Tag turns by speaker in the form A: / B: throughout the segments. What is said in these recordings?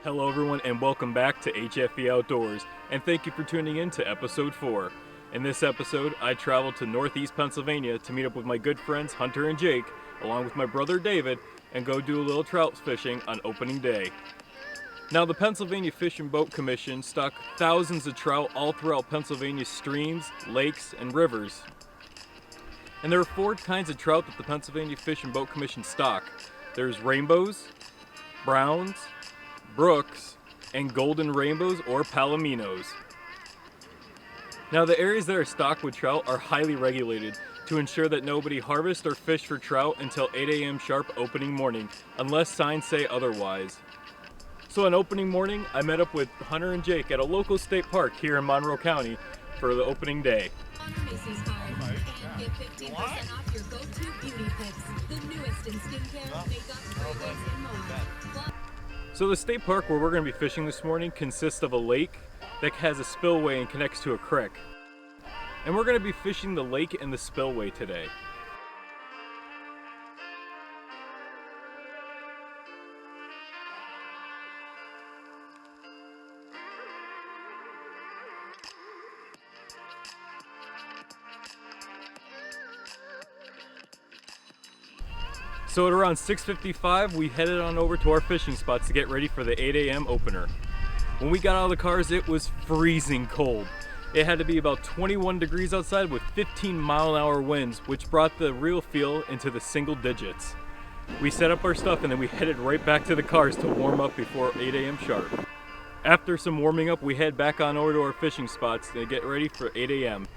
A: Hello everyone and welcome back to HFE Outdoors, and thank you for tuning in to episode 4. In this episode, I traveled to northeast Pennsylvania to meet up with my good friends Hunter and Jake, along with my brother David, and go do a little trout fishing on opening day. Now the Pennsylvania Fish and Boat Commission stock thousands of trout all throughout Pennsylvania's streams, lakes, and rivers. And there are 4 kinds of trout that the Pennsylvania Fish and Boat Commission stock. There's rainbows, browns, brooks, and golden rainbows or palominos. Now the areas that are stocked with trout are highly regulated to ensure that nobody harvests or fish for trout until 8 a.m. sharp opening morning, unless signs say otherwise. So on opening morning, I met up with Hunter and Jake at a local state park here in Monroe County for the opening day. Get 15% off your go-to beauty picks, the newest in skincare, makeup, fragrance, and more. So the state park where we're going to be fishing this morning consists of a lake that has a spillway and connects to a creek. And we're going to be fishing the lake and the spillway today. So at around 6:55, we headed on over to our fishing spots to get ready for the 8 a.m. opener. When we got out of the cars, it was freezing cold. It had to be about 21 degrees outside with 15-mile-an-hour winds, which brought the real feel into the single digits. We set up our stuff and then we headed right back to the cars to warm up before 8 a.m. sharp. After some warming up, we head back on over to our fishing spots to get ready for 8 a.m.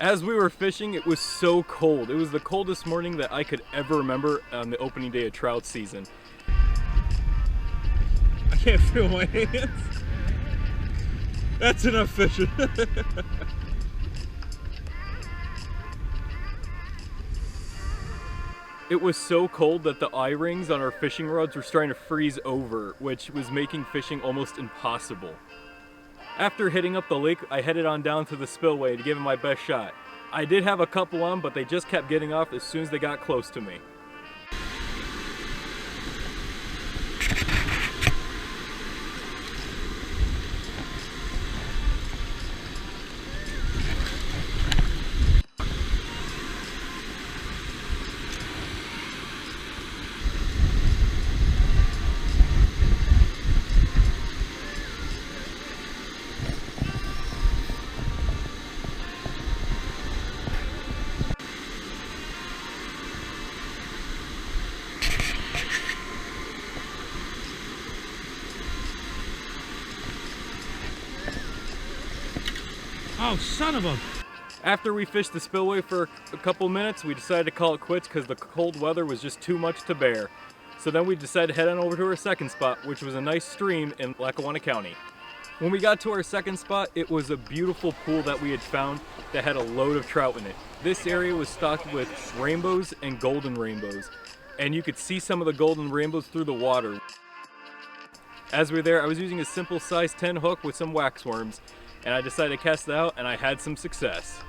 A: As we were fishing, it was so cold. It was the coldest morning that I could ever remember on the opening day of trout season. I can't feel my hands. That's enough fishing. It was so cold that the eye-rings on our fishing rods were starting to freeze over, which was making fishing almost impossible. After hitting up the lake, I headed on down to the spillway to give it my best shot. I did have a couple on, but they just kept getting off as soon as they got close to me.
B: Oh, son of a...
A: After we fished the spillway for a couple minutes, we decided to call it quits because the cold weather was just too much to bear. So then we decided to head on over to our second spot, which was a nice stream in Lackawanna County. When we got to our second spot, it was a beautiful pool that we had found that had a load of trout in it. This area was stocked with rainbows and golden rainbows, and you could see some of the golden rainbows through the water. As we were there, I was using a simple size 10 hook with some wax worms, and I decided to cast it out, and I had some success.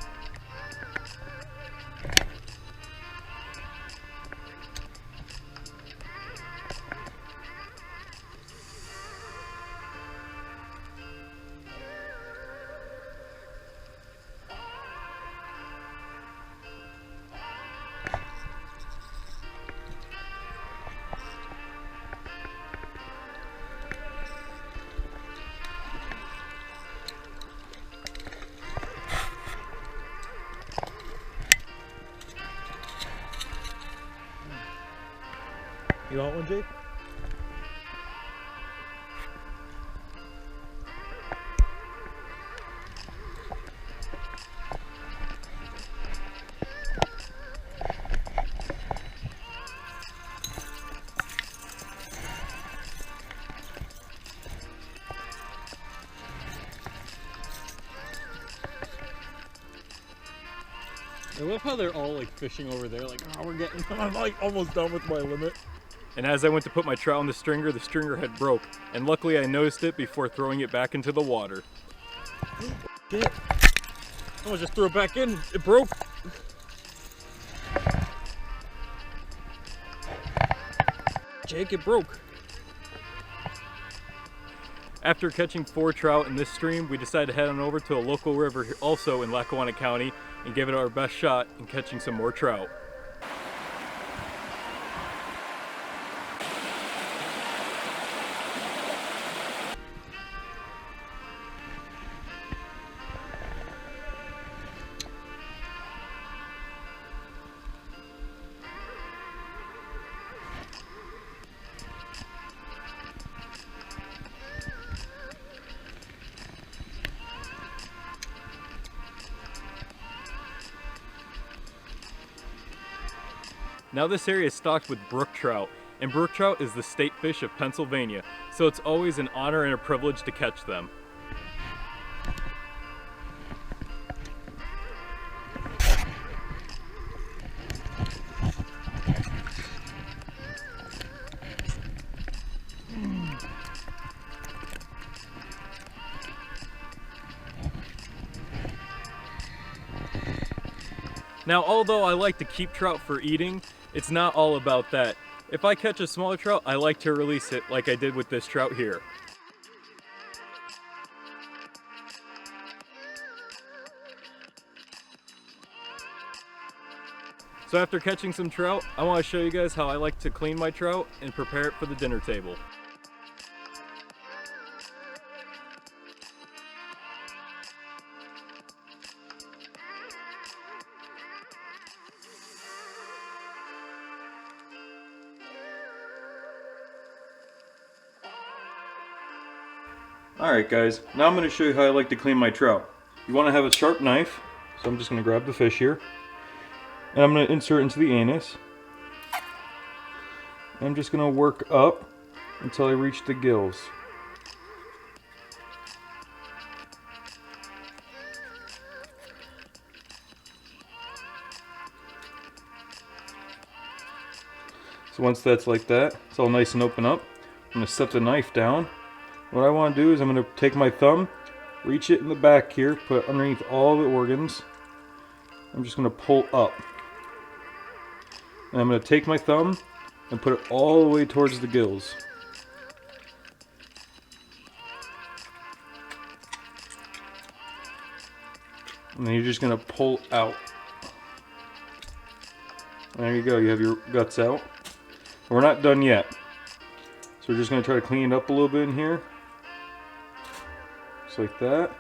B: You want one, Jake?
A: I love how they're all like fishing over there, like, oh, I'm like almost done with my limit. And as I went to put my trout on the stringer had broke, and luckily I noticed it before throwing it back into the water. Shit. I just threw it back in, it broke. Jake, it broke. After catching 4 trout in this stream, we decided to head on over to a local river also in Lackawanna County and give it our best shot in catching some more trout. Now this area is stocked with brook trout, and brook trout is the state fish of Pennsylvania, so it's always an honor and a privilege to catch them. Now, although I like to keep trout for eating, it's not all about that. If I catch a smaller trout, I like to release it like I did with this trout here. So after catching some trout, I want to show you guys how I like to clean my trout and prepare it for the dinner table. Alright guys, now I'm going to show you how I like to clean my trout. You want to have a sharp knife, so I'm just going to grab the fish here. And I'm going to insert it into the anus. And I'm just going to work up until I reach the gills. So once that's like that, it's all nice and open up, I'm going to set the knife down. What I want to do is I'm going to take my thumb, reach it in the back here, put it underneath all the organs. I'm just going to pull up. And I'm going to take my thumb and put it all the way towards the gills. And then you're just going to pull out. There you go, you have your guts out. We're not done yet. So we're just going to try to clean it up a little bit in here. Just like that.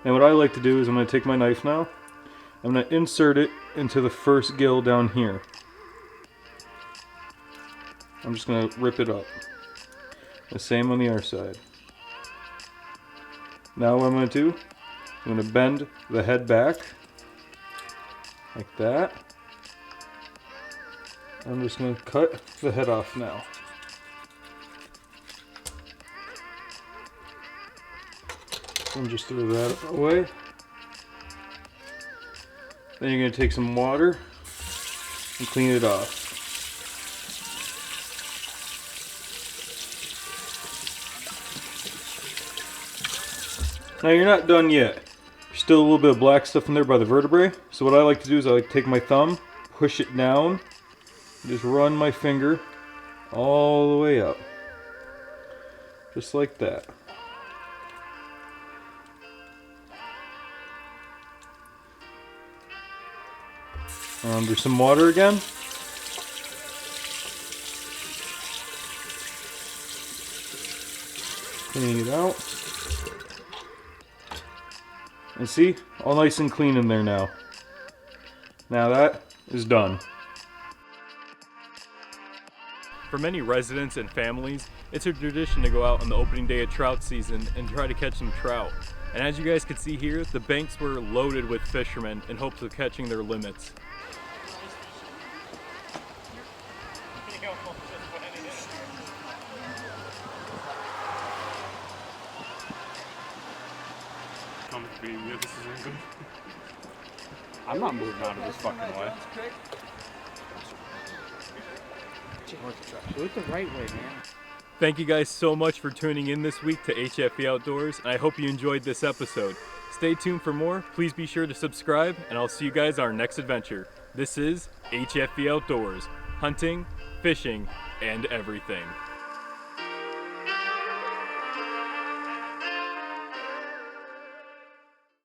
A: And what I like to do is I'm going to take my knife now. I'm going to insert it into the first gill down here. I'm just going to rip it up. The same on the other side. Now what I'm going to do, I'm going to bend the head back. Like that. I'm just going to cut the head off now. And just throw that away. Then you're going to take some water and clean it off. Now you're not done yet. There's still a little bit of black stuff in there by the vertebrae. So what I like to do is I like to take my thumb, push it down, and just run my finger all the way up. Just like that. Under some water again. Cleaning it out. And see, all nice and clean in there now. Now that is done. For many residents and families, it's a tradition to go out on the opening day of trout season and try to catch some trout. And as you guys can see here, the banks were loaded with fishermen in hopes of catching their limits.
C: I'm not moving out of this fucking way. Do it the right way, man.
A: Thank you guys so much for tuning in this week to HFE Outdoors, and I hope you enjoyed this episode. Stay tuned for more. Please be sure to subscribe, and I'll see you guys on our next adventure. This is HFE Outdoors, hunting, fishing, and everything.